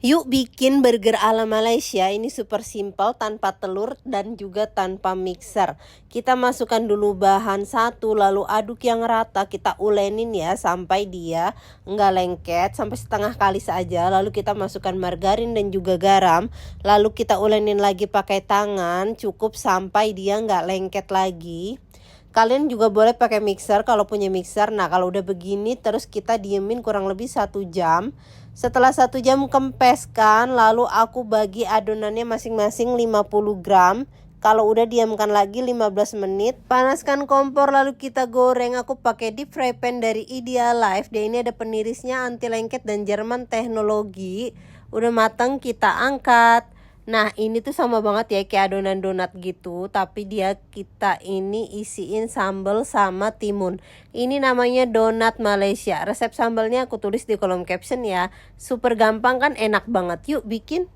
Yuk bikin burger ala Malaysia. Ini super simple, tanpa telur dan juga tanpa mixer. Kita masukkan dulu bahan satu, lalu aduk yang rata. Kita ulenin ya sampai dia nggak lengket, sampai setengah kali saja. Lalu kita masukkan margarin dan juga garam. Lalu kita ulenin lagi pakai tangan, cukup sampai dia nggak lengket lagi. Kalian juga boleh pakai mixer kalau punya mixer. Nah kalau udah begini terus kita diemin kurang lebih 1 jam. Setelah 1 jam kempeskan, lalu aku bagi adonannya masing-masing 50 gram. Kalau udah diamkan lagi 15 menit. Panaskan kompor lalu kita goreng. Aku pakai deep fry pan dari Idealife. Dia ini ada penirisnya, anti lengket dan Jerman teknologi. Udah matang kita angkat. Nah ini tuh sama banget ya kayak adonan donat gitu, tapi kita ini isiin sambal sama timun. Ini namanya donat Malaysia. Resep sambalnya aku tulis di kolom caption ya. Super gampang kan, enak banget. Yuk bikin.